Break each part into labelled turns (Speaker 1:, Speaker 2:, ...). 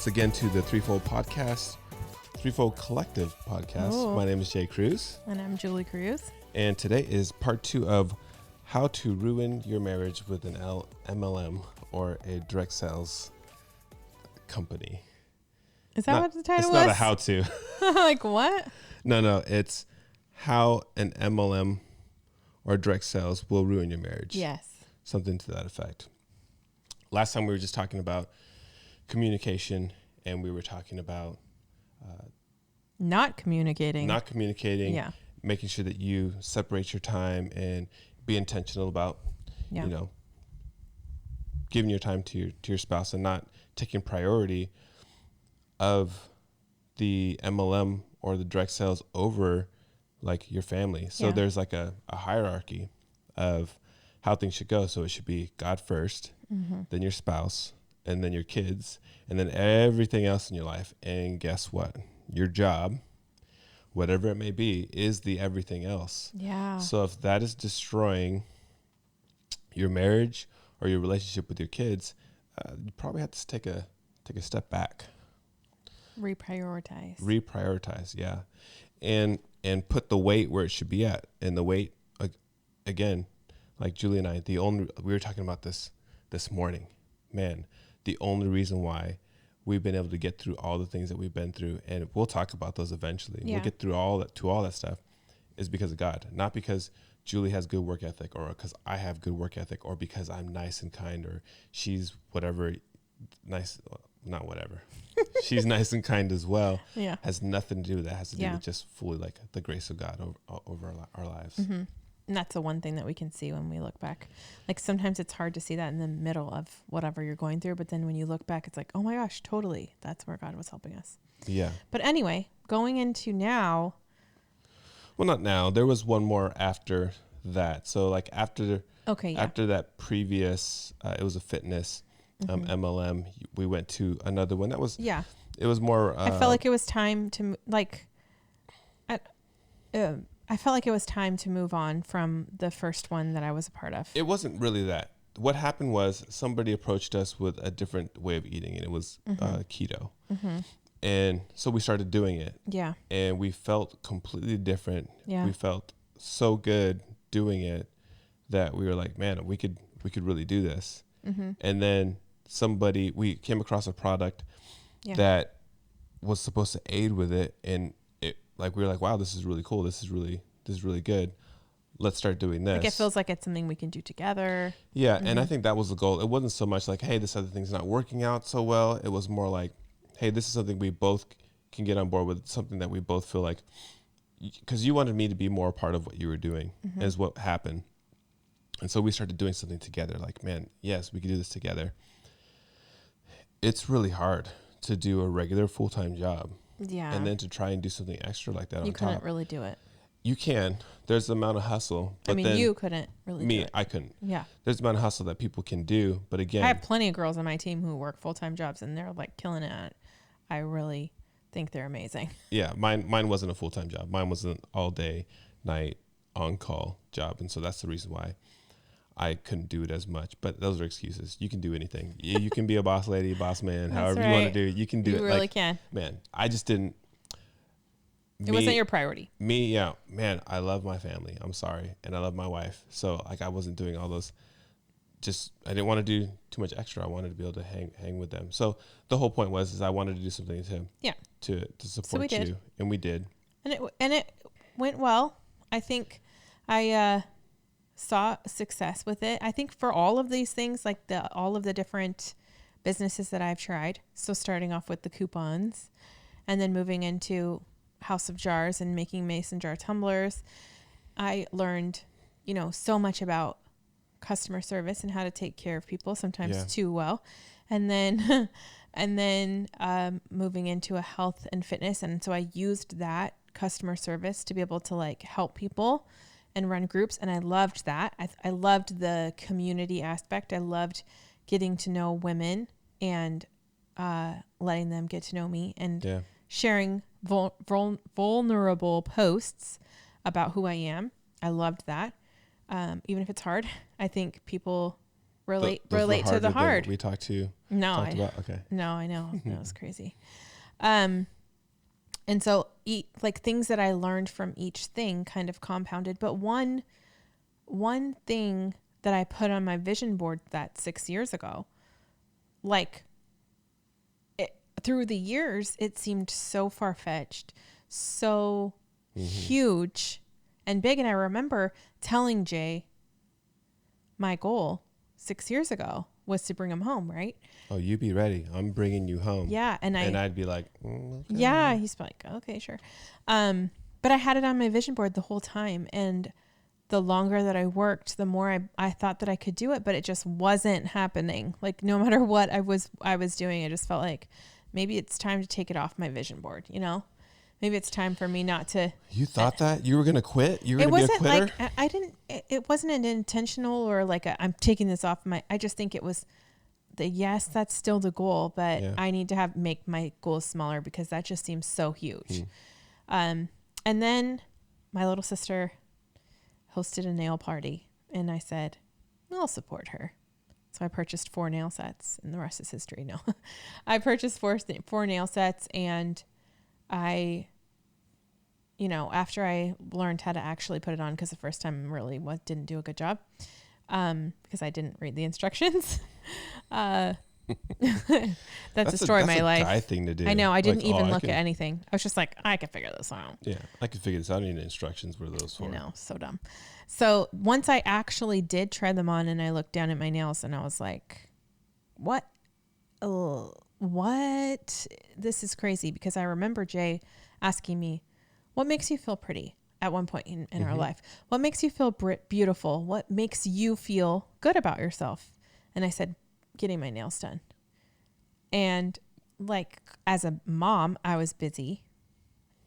Speaker 1: once again to the Threefold podcast, Threefold Collective podcast.
Speaker 2: Ooh.
Speaker 1: My name is Jay Cruz.
Speaker 2: And I'm Julie Cruz.
Speaker 1: And today is part 2 of how to ruin your marriage with an MLM or a direct sales company.
Speaker 2: Is that what the title was?
Speaker 1: It's not a how to.
Speaker 2: Like what?
Speaker 1: No. It's how an MLM or direct sales will ruin your marriage.
Speaker 2: Yes.
Speaker 1: Something to that effect. Last time we were just talking about communication, and we were talking about
Speaker 2: not communicating,
Speaker 1: yeah, making sure that you separate your time and be intentional about, giving your time to your spouse and not taking priority of the MLM or the direct sales over like your family. So there's like a hierarchy of how things should go. So it should be God first, then your spouse, and then your kids, and then everything else in your life. And guess what? Your job, whatever it may be, is the everything else.
Speaker 2: Yeah.
Speaker 1: So if that is destroying your marriage or your relationship with your kids, you probably have to take a step back. Reprioritize, yeah. And put the weight where it should be at. And the weight, again, like Julie and I, we were talking about this morning. Man, the only reason why we've been able to get through all the things that we've been through, and we'll talk about those eventually. Yeah. We'll get through all that stuff, is because of God. Not because Julie has good work ethic, or because I have good work ethic, or because I'm nice and kind, or she's whatever nice, not whatever. She's nice and kind as well. Yeah. Has nothing to do with that. Has to do with just fully like the grace of God over our lives.
Speaker 2: Mm-hmm. And that's the one thing that we can see when we look back. Like sometimes it's hard to see that in the middle of whatever you're going through. But then when you look back, it's like, oh my gosh, totally. That's where God was helping us.
Speaker 1: Yeah.
Speaker 2: But anyway, going into now.
Speaker 1: Well, not now. There was one more after that. So like after that previous, it was a fitness MLM. We went to another one that was, it was more.
Speaker 2: I felt like it was time to I felt like it was time to move on from the first one that I was a part of.
Speaker 1: It wasn't really that. What happened was somebody approached us with a different way of eating, and it was keto. Mm-hmm. And so we started doing it. Yeah. And we felt completely different. Yeah. We felt so good doing it that we were like, man, we could really do this. Mm-hmm. And then we came across a product that was supposed to aid with it, and like we were like, wow, this is really cool. This is really good. Let's start doing this.
Speaker 2: Like it feels like it's something we can do together.
Speaker 1: Yeah, and I think that was the goal. It wasn't so much like, hey, this other thing's not working out so well. It was more like, hey, this is something we both can get on board with. Something that we both feel like, because you wanted me to be more a part of what you were doing, is what happened. And so we started doing something together. Like, man, yes, we could do this together. It's really hard to do a regular full-time job. Yeah. And then to try and do something extra like that on top.
Speaker 2: You couldn't really do it.
Speaker 1: You can. There's the amount of hustle. But
Speaker 2: you couldn't really do it.
Speaker 1: I couldn't.
Speaker 2: Yeah.
Speaker 1: There's the amount of hustle that people can do. But again.
Speaker 2: I have plenty of girls on my team who work full-time jobs, and they're like killing it at it. I really think they're amazing. Yeah.
Speaker 1: Mine wasn't a full-time job. Mine was an all-day, night, on-call job. And so that's the reason why I couldn't do it as much, but those are excuses. You can do anything. You can be a boss lady, boss man, however you want to do it. You can do it.
Speaker 2: You really can.
Speaker 1: Man, I just didn't.
Speaker 2: It wasn't your priority.
Speaker 1: Man, I love my family. I'm sorry. And I love my wife. So like I wasn't doing all those. I didn't want to do too much extra. I wanted to be able to hang with them. So the whole point was I wanted to do something to support you. And we did.
Speaker 2: And it went well. I think I saw success with it. I think for all of these things, like all of the different businesses that I've tried. So starting off with the coupons and then moving into House of Jars and making mason jar tumblers, I learned, so much about customer service and how to take care of people, sometimes too well. And then, moving into a health and fitness. And so I used that customer service to be able to like help people and run groups. And I loved that. I loved the community aspect. I loved getting to know women and letting them get to know me and sharing vulnerable posts about who I am. I loved that. Even if it's hard, I think people relate
Speaker 1: those were
Speaker 2: to the
Speaker 1: harder than
Speaker 2: hard.
Speaker 1: we talked about. Okay.
Speaker 2: No, I know. That was crazy. And so like things that I learned from each thing kind of compounded. But one thing that I put on my vision board that 6 years ago, like through the years, it seemed so far-fetched, so huge and big. And I remember telling Jay my goal 6 years ago was to bring him home, right?
Speaker 1: Oh, you be ready. I'm bringing you home.
Speaker 2: Yeah. And
Speaker 1: I'd be like, okay.
Speaker 2: Yeah, he's like, okay, sure. But I had it on my vision board the whole time. And the longer that I worked, the more I thought that I could do it, but it just wasn't happening. Like no matter what I was doing, I just felt like maybe it's time to take it off my vision board, you know? Maybe it's time for me not to.
Speaker 1: You thought that you were going to quit? You were going to be a quitter?
Speaker 2: It wasn't like, I didn't, it wasn't an intentional or like I'm taking this off I just think it was yes, that's still the goal, but I need to make my goals smaller because that just seems so huge. And then my little sister hosted a nail party and I said, I'll support her. So I purchased 4 nail sets and the rest is history. No, I purchased 4 nail sets and I, after I learned how to actually put it on, because the first time really didn't do a good job, because I didn't read the instructions. That's a story of my life.
Speaker 1: That's a guy thing to do.
Speaker 2: I know. I didn't even look at anything. I was just like, I can figure this out.
Speaker 1: Yeah, I can figure this out. I need instructions. What are those for?
Speaker 2: I know. So dumb. So once I actually did try them on and I looked down at my nails and I was like, what? What? This is crazy, because I remember Jay asking me, what makes you feel pretty at one point in our life? What makes you feel beautiful? What makes you feel good about yourself? And I said, getting my nails done. And like, as a mom, I was busy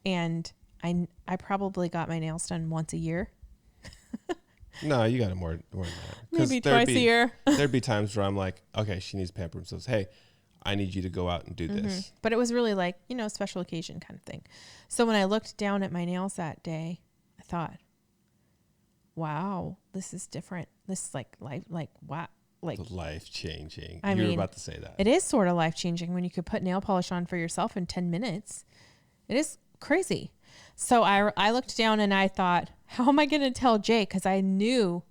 Speaker 2: and I probably got my nails done once a year.
Speaker 1: No, you got it more than that.
Speaker 2: Maybe twice a year.
Speaker 1: There'd be times where I'm like, okay, she needs pamper themselves. Hey, I need you to go out and do this.
Speaker 2: But it was really like, special occasion kind of thing. So when I looked down at my nails that day, I thought, wow, this is different. This is like wow. Like
Speaker 1: life changing.
Speaker 2: I
Speaker 1: You were
Speaker 2: mean,
Speaker 1: about to say that.
Speaker 2: It is sort of life changing when you could put nail polish on for yourself in 10 minutes. It is crazy. So I looked down and I thought, how am I going to tell Jay? Because I knew,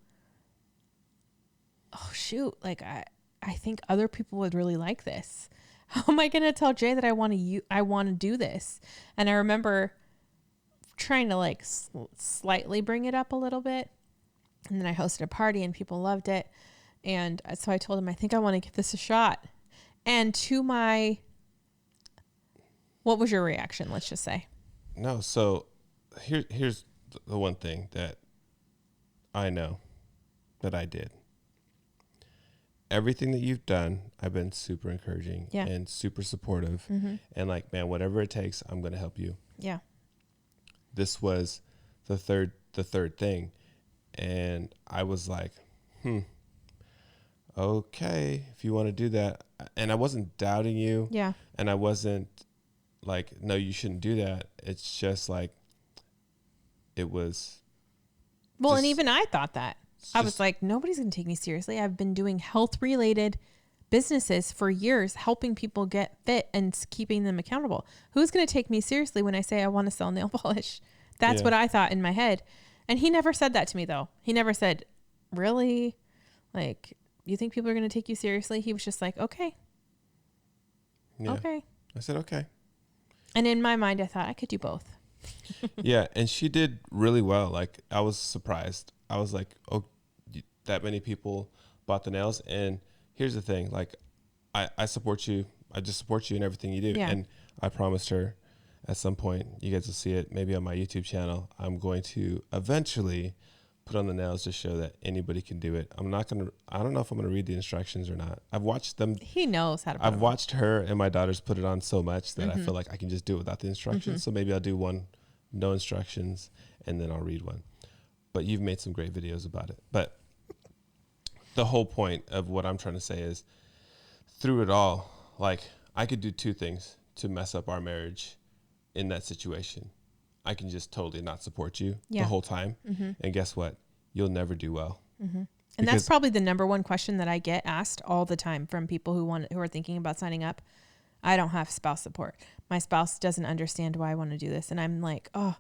Speaker 2: oh shoot, like I think other people would really like this. How am I going to tell Jay that I want to do this? And I remember trying to like slightly bring it up a little bit. And then I hosted a party and people loved it. And so I told him, I think I want to give this a shot. And what was your reaction? Let's just say.
Speaker 1: No. So here's the one thing that I know that I did. Everything that you've done, I've been super encouraging and super supportive. And like, man, whatever it takes, I'm going to help you.
Speaker 2: Yeah.
Speaker 1: This was the third thing. And I was like, okay, if you want to do that. And I wasn't doubting you.
Speaker 2: Yeah.
Speaker 1: And I wasn't like, no, you shouldn't do that. It's just like, it was.
Speaker 2: Well, and even I thought that. I was like, nobody's going to take me seriously. I've been doing health-related businesses for years, helping people get fit and keeping them accountable. Who's going to take me seriously when I say I want to sell nail polish? That's what I thought in my head. And he never said that to me, though. He never said, really? Like, you think people are going to take you seriously? He was just like, okay.
Speaker 1: Yeah.
Speaker 2: Okay.
Speaker 1: I said, okay.
Speaker 2: And in my mind, I thought I could do both.
Speaker 1: Yeah. And she did really well. Like, I was surprised. I was like, oh, that many people bought the nails. And here's the thing. Like, I support you. I just support you in everything you do.
Speaker 2: Yeah.
Speaker 1: And I promised her at some point, you guys will see it maybe on my YouTube channel, I'm going to eventually put on the nails to show that anybody can do it. I don't know if I'm going to read the instructions or not. I've watched them.
Speaker 2: He knows how to put
Speaker 1: I've watched her and my daughters put it on so much that I feel like I can just do it without the instructions. So maybe I'll do one, no instructions, and then I'll read one. But you've made some great videos about it. But the whole point of what I'm trying to say is, through it all, like, I could do 2 things to mess up our marriage in that situation. I can just totally not support you the whole time. And guess what? You'll never do well.
Speaker 2: And that's probably the number one question that I get asked all the time from people who are thinking about signing up. I don't have spouse support. My spouse doesn't understand why I want to do this. And I'm like, oh,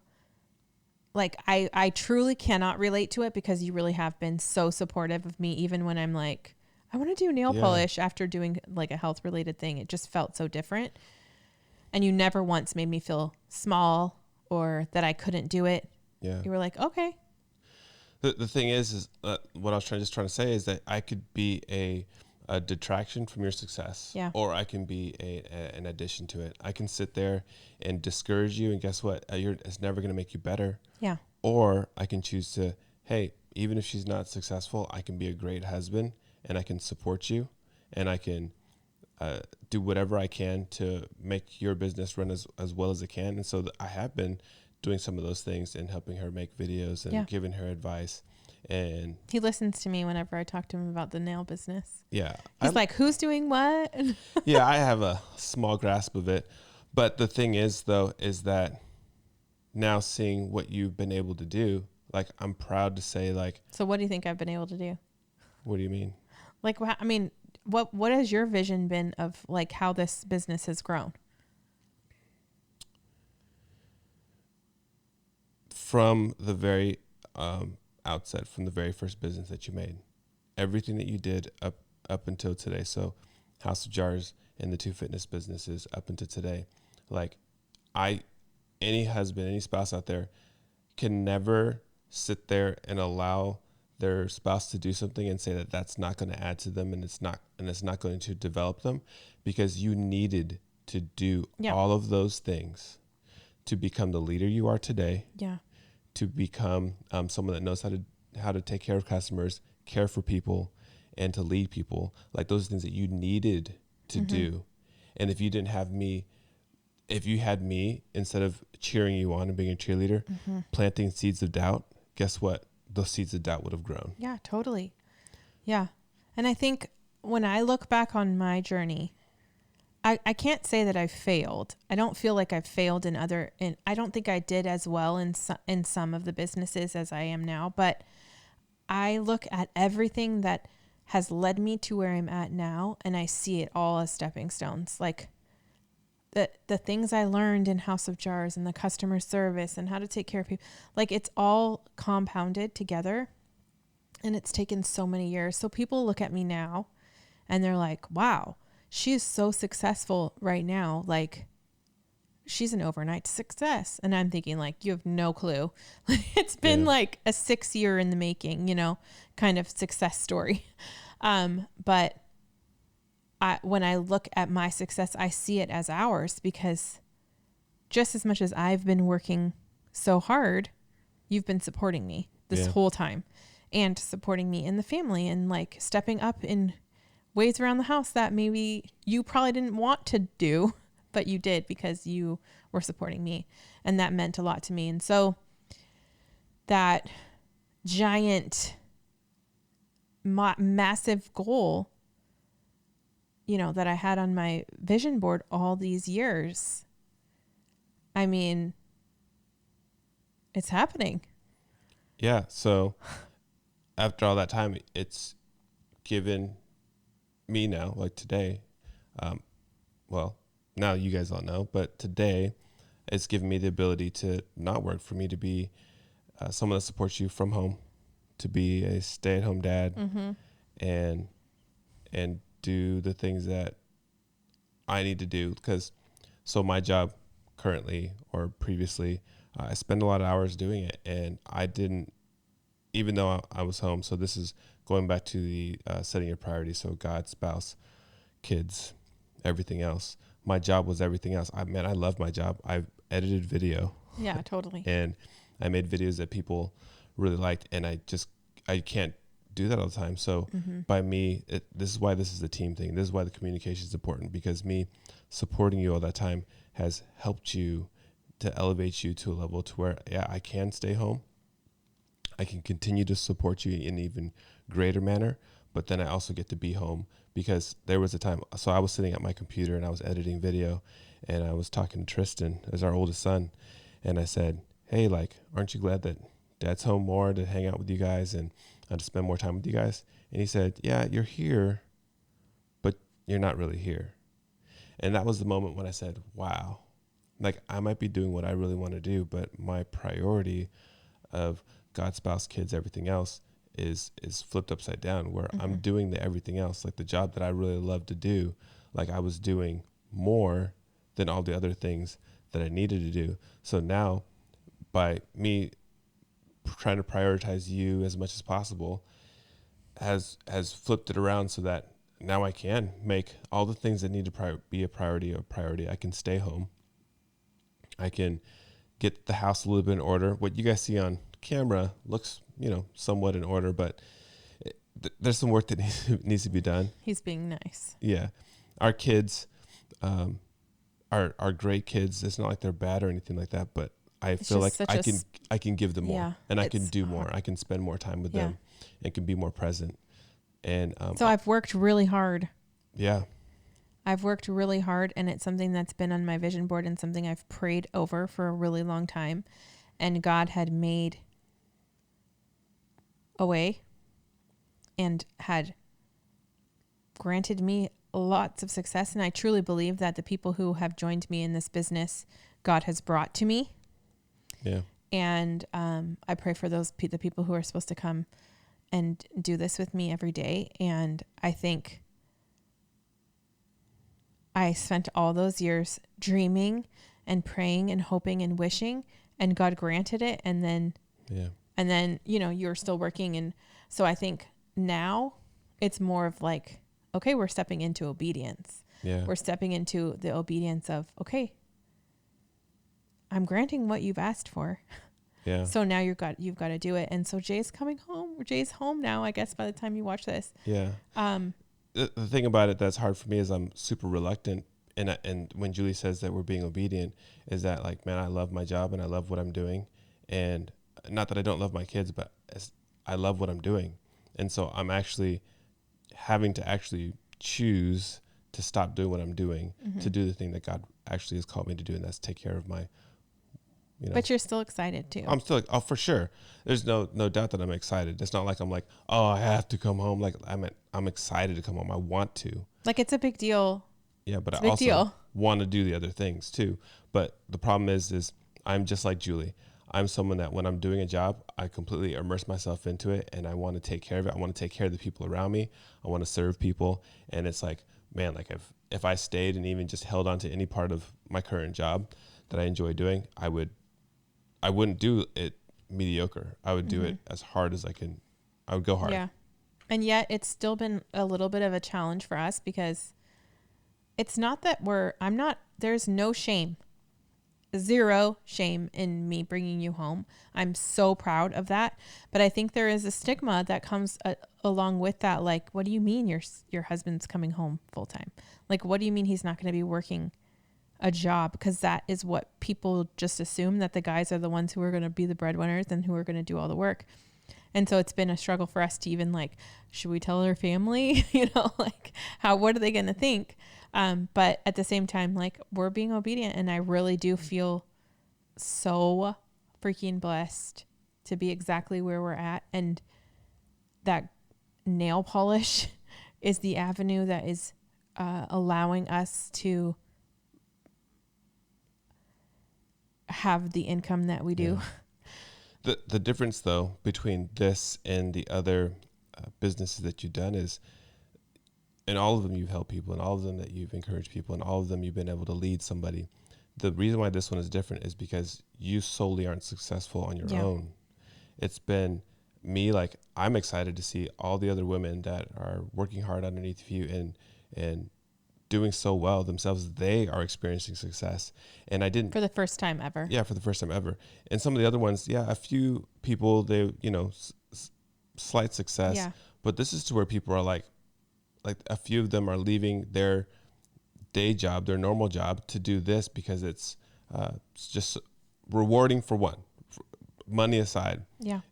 Speaker 2: like I truly cannot relate to it, because you really have been so supportive of me, even when I'm like, I want to do nail polish after doing like a health related thing. It just felt so different. And you never once made me feel small or that I couldn't do it.
Speaker 1: Yeah.
Speaker 2: You were like, okay.
Speaker 1: The thing is what I was trying to say is that I could be a detraction from your success, or I can be an addition to it. I can sit there and discourage you, and guess what? It's never going to make you better.
Speaker 2: Yeah.
Speaker 1: Or I can choose to, hey, even if she's not successful, I can be a great husband, and I can support you, and I can do whatever I can to make your business run as well as it can. And so I have been doing some of those things and helping her make videos and giving her advice. And
Speaker 2: he listens to me whenever I talk to him about the nail business.
Speaker 1: Yeah.
Speaker 2: He's like, who's doing what?
Speaker 1: Yeah, I have a small grasp of it. But the thing is, though, is that now seeing what you've been able to do, like, I'm proud to say, like.
Speaker 2: So what do you think I've been able to do?
Speaker 1: What do you mean?
Speaker 2: Like, I mean, what has your vision been of like how this business has grown?
Speaker 1: From the very outset, from the very first business that you made, everything that you did up until today. So House of Jars and the 2 fitness businesses up until today, like any husband, any spouse out there can never sit there and allow their spouse to do something and say that that's not going to add to them and it's not going to develop them, because you needed to do all of those things to become the leader you are today.
Speaker 2: Yeah.
Speaker 1: To become someone that knows how to take care of customers, care for people, and to lead people. Like, those things that you needed to do. And if you didn't have me, if you had me, instead of cheering you on and being a cheerleader, planting seeds of doubt, guess what? Those seeds of doubt would have grown.
Speaker 2: Yeah, totally. Yeah. And I think when I look back on my journey, I can't say that I've failed. I don't feel like I've failed in I don't think I did as well in some of the businesses as I am now, but I look at everything that has led me to where I'm at now, and I see it all as stepping stones. Like the things I learned in House of Jars and the customer service and how to take care of people, like it's all compounded together, and it's taken so many years. So people look at me now and they're like, wow, she is so successful right now. Like, she's an overnight success. And I'm thinking, like, you have no clue. It's been like a 6-year in the making, kind of success story. But when I look at my success, I see it as ours, because just as much as I've been working so hard, you've been supporting me this whole time, and supporting me in the family, and like stepping up in ways around the house that maybe you probably didn't want to do, but you did because you were supporting me. And that meant a lot to me. And so that giant, massive goal, that I had on my vision board all these years, I mean, it's happening.
Speaker 1: Yeah. So after all that time, it's given me now, like today, well, now you guys all know, but today it's given me the ability to not work, for me to be someone that supports you from home, to be a stay-at-home dad, and do the things that I need to do. Because so my job currently, or previously, I spend a lot of hours doing it, and I didn't, even though I was home. So this is going back to the setting your priorities. So God, spouse, kids, everything else. My job was everything else. I love my job. I've edited video.
Speaker 2: Yeah, totally.
Speaker 1: And I made videos that people really liked, and I can't do that all the time. So by me, this is why this is a team thing. This is why the communication is important, because me supporting you all that time has helped you to elevate you to a level to where, I can stay home. I can continue to support you in an even greater manner, but then I also get to be home, because there was a time, so I was sitting at my computer and I was editing video, and I was talking to Tristan, as our oldest son, and I said, hey, like, aren't you glad that Dad's home more to hang out with you guys? And to spend more time with you guys. And he said, yeah, you're here, but you're not really here. And that was the moment when I said, wow, like I might be doing what I really want to do, but my priority of God, spouse, kids, everything else is flipped upside down, where I'm doing the everything else, like the job that I really love to do. Like I was doing more than all the other things that I needed to do. So now by me trying to prioritize you as much as possible has flipped it around so that now I can make all the things that need to be a priority. I can stay home. I can get the house a little bit in order. What you guys see on camera looks, somewhat in order, but there's some work that needs to be done.
Speaker 2: He's being nice.
Speaker 1: Yeah. Our kids are great kids. It's not like they're bad or anything like that, but I feel like I can give them more, and I can do more. I can spend more time with them and can be more present. And
Speaker 2: so I've worked really hard.
Speaker 1: Yeah.
Speaker 2: I've worked really hard, and it's something that's been on my vision board and something I've prayed over for a really long time. And God had made a way and had granted me lots of success. And I truly believe that the people who have joined me in this business, God has brought to me.
Speaker 1: Yeah.
Speaker 2: And I pray for the people who are supposed to come and do this with me every day. And I think I spent all those years dreaming and praying and hoping and wishing, and God granted it. And then, you're still working. And so I think now it's more of like, okay, we're stepping into obedience.
Speaker 1: Yeah.
Speaker 2: We're stepping into the obedience of, okay, I'm granting what you've asked for.
Speaker 1: Yeah.
Speaker 2: So now you've got to do it. And so Jay's coming home. Jay's home now, I guess, by the time you watch this.
Speaker 1: Yeah. The thing about it that's hard for me is I'm super reluctant. And when Julie says that we're being obedient, is that like, man, I love my job and I love what I'm doing. And not that I don't love my kids, but I love what I'm doing. And so I'm actually having to actually choose to stop doing what I'm doing to do the thing that God actually has called me to do. And that's take care of my,
Speaker 2: But you're still excited too.
Speaker 1: I'm still, for sure. There's no doubt that I'm excited. It's not like I'm like, oh, I have to come home. Like I'm excited to come home. I want to.
Speaker 2: Like it's a big deal.
Speaker 1: Yeah, but I also want to do the other things too. But the problem is I'm just like Julie. I'm someone that when I'm doing a job, I completely immerse myself into it and I want to take care of it. I want to take care of the people around me. I want to serve people. And it's like, man, like if I stayed and even just held on to any part of my current job that I enjoy doing, I wouldn't do it mediocre. I would do it as hard as I can. I would go hard.
Speaker 2: Yeah. And yet it's still been a little bit of a challenge for us because it's not that there's no shame, zero shame in me bringing you home. I'm so proud of that. But I think there is a stigma that comes along with that. Like, what do you mean your husband's coming home full time? Like, what do you mean he's not going to be working a job? Because that is what people just assume, that the guys are the ones who are going to be the breadwinners and who are going to do all the work. And so it's been a struggle for us to even like, should we tell our family, what are they going to think? But at the same time, like we're being obedient, and I really do feel so freaking blessed to be exactly where we're at. And that nail polish is the avenue that is allowing us to have the income that we do.
Speaker 1: Yeah. The difference though between this and the other businesses that you've done is, in all of them you've helped people, and all of them that you've encouraged people, and all of them you've been able to lead somebody. The reason why this one is different is because you solely aren't successful on your own. It's been me, like I'm excited to see all the other women that are working hard underneath you and doing so well themselves. They are experiencing success. And I didn't,
Speaker 2: for the first time ever.
Speaker 1: Yeah, for the first time ever. And some of the other ones, a few people, they, slight success.
Speaker 2: Yeah.
Speaker 1: But this is to where people are like a few of them are leaving their day job, their normal job, to do this because it's just rewarding for one. Money aside,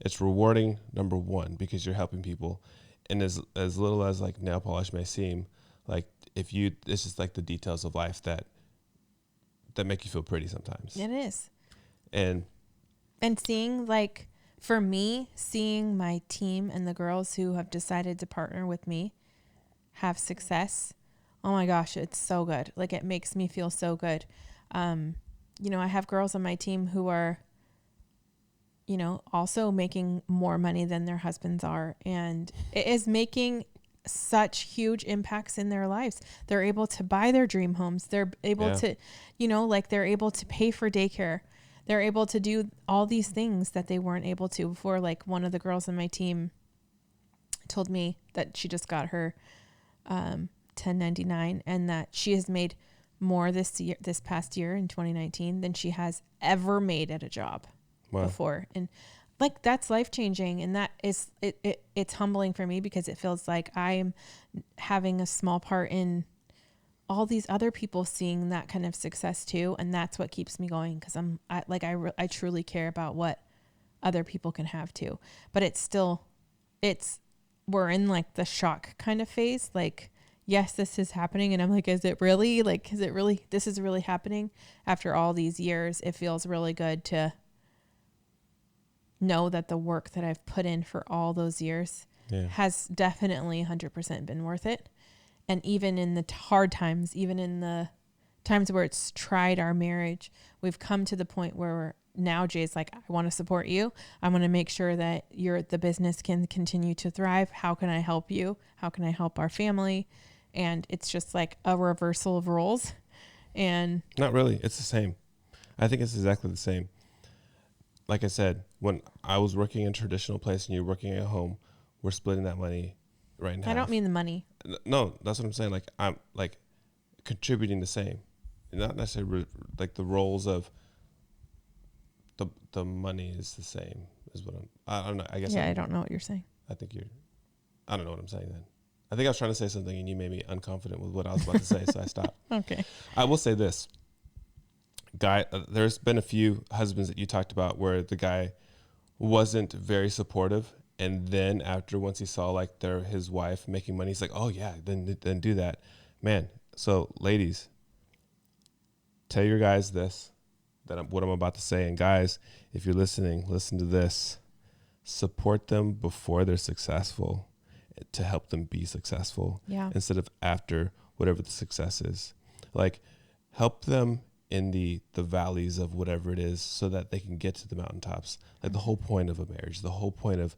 Speaker 1: it's rewarding, number one, because you're helping people. And as little as like nail polish may seem, like it's just like the details of life that make you feel pretty sometimes.
Speaker 2: It is.
Speaker 1: And
Speaker 2: seeing like for me, seeing my team and the girls who have decided to partner with me have success, oh my gosh, it's so good. Like, it makes me feel so good. You know, I have girls on my team who are, you know, also making more money than their husbands are. And it is making such huge impacts in their lives. They're able to buy their dream homes. They're able to, you know, like, they're able to pay for daycare. They're able to do all these things that they weren't able to before. Like, one of the girls on my team told me that she just got her 1099 and that she has made more this past year in 2019 than she has ever made at a job before. And like, that's life-changing. And that is, it's humbling for me because it feels like I'm having a small part in all these other people seeing that kind of success too. And that's what keeps me going. Cause I truly care about what other people can have too, but we're in like the shock kind of phase. Like, yes, this is happening. And I'm like, is it really this is really happening after all these years? It feels really good to know that the work that I've put in for all those years has definitely 100% been worth it. And even in the hard times, even in the times where it's tried our marriage, we've come to the point where now Jay's like, I want to support you. I want to make sure that the business can continue to thrive. How can I help you? How can I help our family? And it's just like a reversal of roles. And
Speaker 1: not really. It's the same. I think it's exactly the same. Like I said, when I was working in a traditional place and you're working at home, we're splitting that money right now.
Speaker 2: I don't mean the money.
Speaker 1: No, that's what I'm saying. Like, I'm like contributing the same, not necessarily like the roles of the money is the same is what I don't know. I guess.
Speaker 2: Yeah, I don't know what you're saying.
Speaker 1: I don't know what I'm saying then. I think I was trying to say something and you made me unconfident with what I was about to say. So I stopped.
Speaker 2: Okay.
Speaker 1: I will say this. Guy, there's been a few husbands that you talked about where the guy wasn't very supportive, and then once he saw like his wife making money, he's like, oh yeah, then do that, man. So ladies, tell your guys this, what I'm about to say, and guys, if you're listening, listen to this. Support them before they're successful to help them be successful, instead of after whatever the success is. Like, help them in the valleys of whatever it is so that they can get to the mountaintops. Like, the whole point of a marriage, the whole point of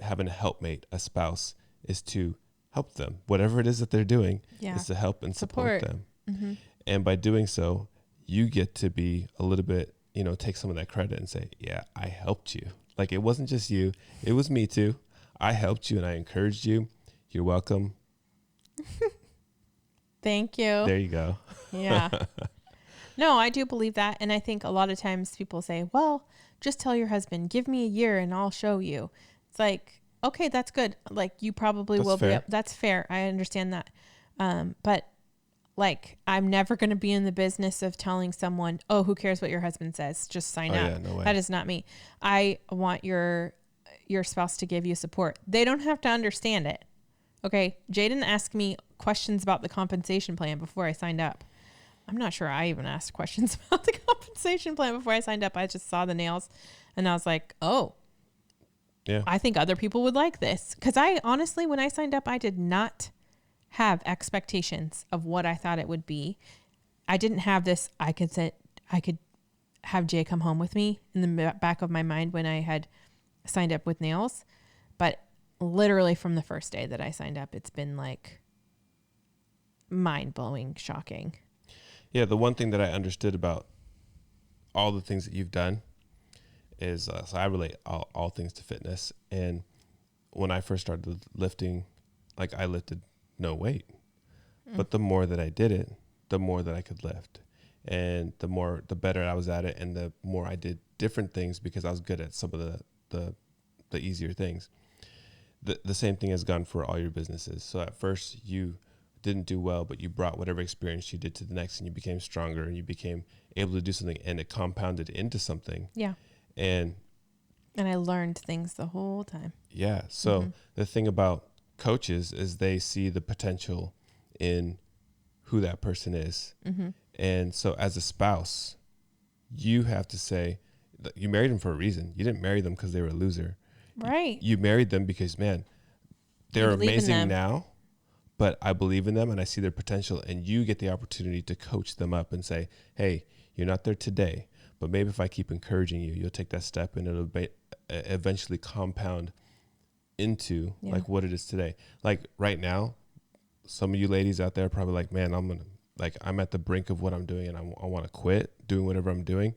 Speaker 1: having a helpmate, a spouse, is to help them. Whatever it is that they're doing is to help and support them. Mm-hmm. And by doing so, you get to be a little bit, take some of that credit and say, yeah, I helped you. Like, it wasn't just you, it was me too. I helped you and I encouraged you. You're welcome.
Speaker 2: Thank you.
Speaker 1: There you go.
Speaker 2: Yeah. No, I do believe that. And I think a lot of times people say, well, just tell your husband, give me a year and I'll show you. It's like, okay, that's good. Like, you probably will be. That's fair. I understand that. But like, I'm never going to be in the business of telling someone, oh, who cares what your husband says? Just sign up. Yeah, no way. That is not me. I want your spouse to give you support. They don't have to understand it. Okay. Jay didn't ask me questions about the compensation plan before I signed up. I'm not sure I even asked questions about the compensation plan before I signed up. I just saw the nails and I was like, oh, yeah, I think other people would like this. Because I honestly, when I signed up, I did not have expectations of what I thought it would be. I didn't have this. I could have Jay come home with me in the back of my mind when I had signed up with nails. But literally from the first day that I signed up, it's been like mind-blowing, shocking.
Speaker 1: Yeah, the one thing that I understood about all the things that you've done is, so I relate all things to fitness. And when I first started lifting, like, I lifted no weight. But the more that I did it, the more that I could lift. And the better I was at it, and the more I did different things because I was good at some of the easier things. The same thing has gone for all your businesses. So at first you didn't do well, but you brought whatever experience you did to the next, and you became stronger, and you became able to do something, and it compounded into something.
Speaker 2: Yeah. And I learned things the whole time.
Speaker 1: Yeah. So the thing about coaches is they see the potential in who that person is. Mm-hmm. And so as a spouse, you have to say, You married them for a reason. You didn't marry them because they were a loser.
Speaker 2: Right.
Speaker 1: You married them because, man, they're amazing now, but I believe in them and I see their potential, and you get the opportunity to coach them up and say, hey, you're not there today, but maybe if I keep encouraging you, you'll take that step and it'll eventually compound into like what it is today. Like right now, some of you ladies out there are probably like, man, I'm at the brink of what I'm doing and I want to quit doing whatever I'm doing.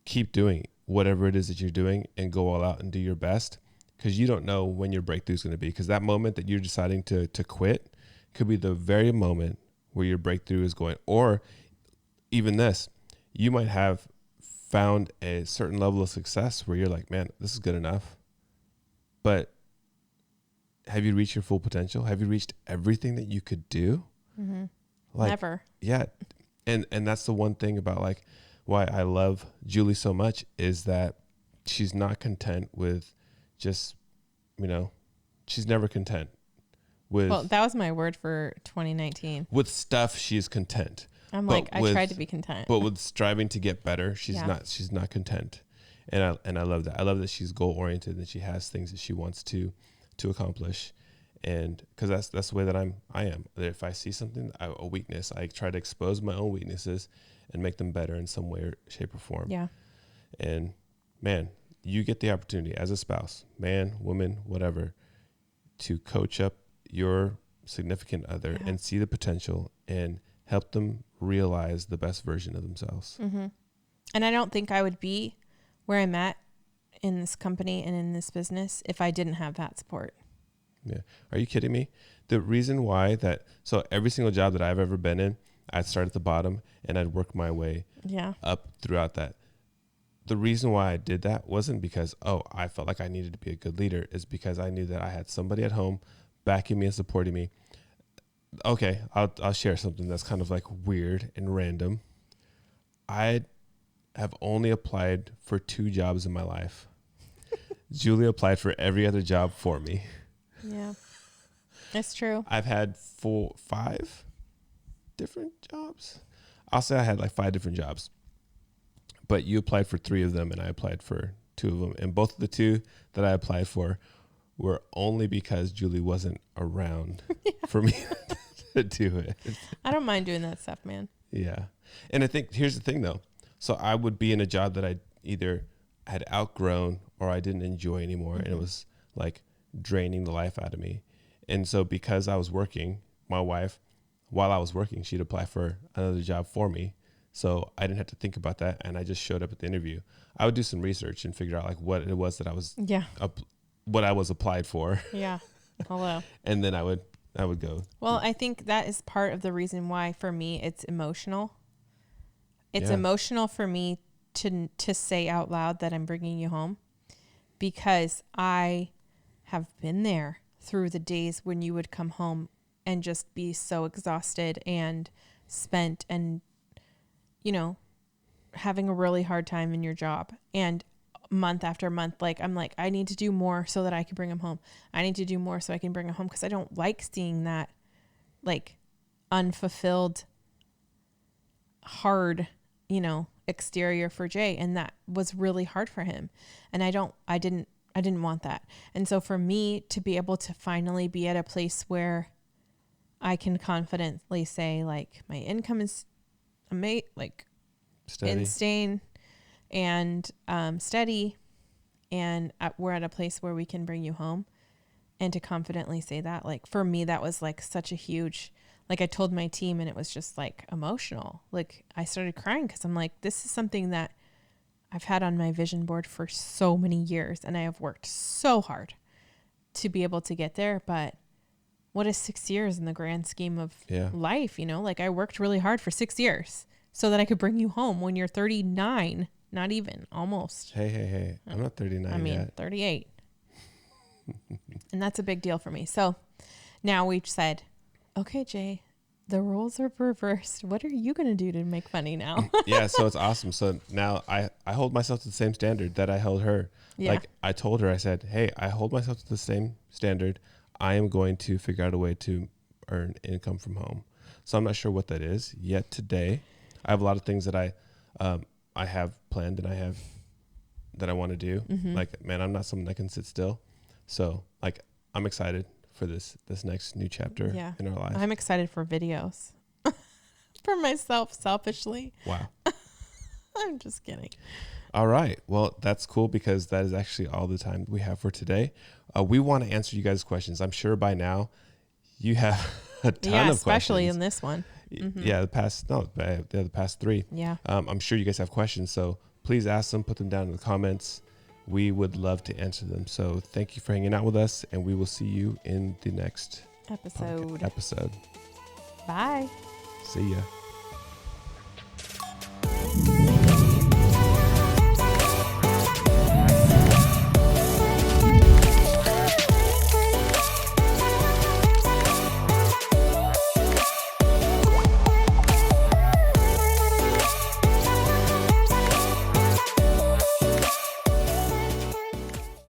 Speaker 1: Keep doing whatever it is that you're doing and go all out and do your best, because you don't know when your breakthrough is going to be, because that moment that you're deciding to quit could be the very moment where your breakthrough is going. Or even this, you might have found a certain level of success where you're like, man, this is good enough. But have you reached your full potential? Have you reached everything that you could do?
Speaker 2: Mm-hmm.
Speaker 1: Like,
Speaker 2: never.
Speaker 1: Yeah. And that's the one thing about like why I love Julie so much, is that she's not content with just, she's never content with.
Speaker 2: Well, that was my word for 2019.
Speaker 1: With stuff, she's content.
Speaker 2: I'm like, I tried to be content.
Speaker 1: But with striving to get better, she's not content. And I love that. I love that she's goal oriented and she has things that she wants to accomplish. And because that's the way that I am. If I see something, a weakness, I try to expose my own weaknesses and make them better in some way or shape or form.
Speaker 2: Yeah.
Speaker 1: And man, you get the opportunity as a spouse, man, woman, whatever, to coach up your significant other and see the potential and help them realize the best version of themselves.
Speaker 2: Mm-hmm. And I don't think I would be where I'm at in this company and in this business if I didn't have that support.
Speaker 1: Yeah. Are you kidding me? The reason why so every single job that I've ever been in, I'd start at the bottom and I'd work my way up throughout that. The reason why I did that wasn't because, I felt like I needed to be a good leader. It's because I knew that I had somebody at home backing me and supporting me. Okay, I'll share something that's kind of like weird and random. I have only applied for 2 jobs in my life. Julie applied for every other job for me.
Speaker 2: Yeah, that's true.
Speaker 1: I've had 5 different jobs. I'll say I had like 5 different jobs, but you applied for 3 of them and I applied for 2 of them. And both of the 2 that I applied for were only because Julie wasn't around for me to do it.
Speaker 2: I don't mind doing that stuff, man.
Speaker 1: Yeah. And I think here's the thing though. So I would be in a job that I either had outgrown or I didn't enjoy anymore. Mm-hmm. And it was like draining the life out of me. And so because I was working, my wife, while I was working, she'd apply for another job for me. So I didn't have to think about that. And I just showed up at the interview. I would do some research and figure out like what it was that I was, what I was applied for.
Speaker 2: Yeah. Hello.
Speaker 1: And then I would go.
Speaker 2: Well, I think that is part of the reason why for me, it's emotional. It's emotional for me to say out loud that I'm bringing you home, because I have been there through the days when you would come home and just be so exhausted and spent and, having a really hard time in your job. And month after month, I'm like, I need to do more so that I can bring him home. I need to do more so I can bring him home, because I don't like seeing that unfulfilled, hard, exterior for Jay. And that was really hard for him. And I didn't want that. And so for me to be able to finally be at a place where I can confidently say my income is
Speaker 1: steady.
Speaker 2: Insane and steady, and we're at a place where we can bring you home, and to confidently say that, for me, that was such a huge, I told my team, and it was just emotional. I started crying because I'm like, this is something that I've had on my vision board for so many years, and I have worked so hard to be able to get there. But what is 6 years in the grand scheme of life? I worked really hard for 6 years so that I could bring you home when you're 39, not even, almost.
Speaker 1: Hey. I'm not 39 yet.
Speaker 2: 38. And that's a big deal for me. So now we've said, okay, Jay, the roles are reversed. What are you going to do to make money now?
Speaker 1: Yeah, so it's awesome. So now I hold myself to the same standard that I held her. Yeah. I told her, I said, hey, I hold myself to the same standard. I am going to figure out a way to earn income from home. So I'm not sure what that is yet today. I have a lot of things that I have planned and I have that I want to do.
Speaker 2: Mm-hmm.
Speaker 1: Like, man, I'm not someone that can sit still. So like, I'm excited for this next new chapter in our life.
Speaker 2: I'm excited for videos for myself selfishly.
Speaker 1: Wow.
Speaker 2: I'm just kidding.
Speaker 1: All right. Well, that's cool because that is actually all the time we have for today. We want to answer you guys' questions. I'm sure by now you have a ton of questions.
Speaker 2: Especially in this one. Mm-hmm.
Speaker 1: Yeah, the past 3.
Speaker 2: Yeah.
Speaker 1: I'm sure you guys have questions, so please ask them, put them down in the comments. We would love to answer them. So thank you for hanging out with us, and we will see you in the next
Speaker 2: episode.
Speaker 1: episode.
Speaker 2: Bye.
Speaker 1: See ya.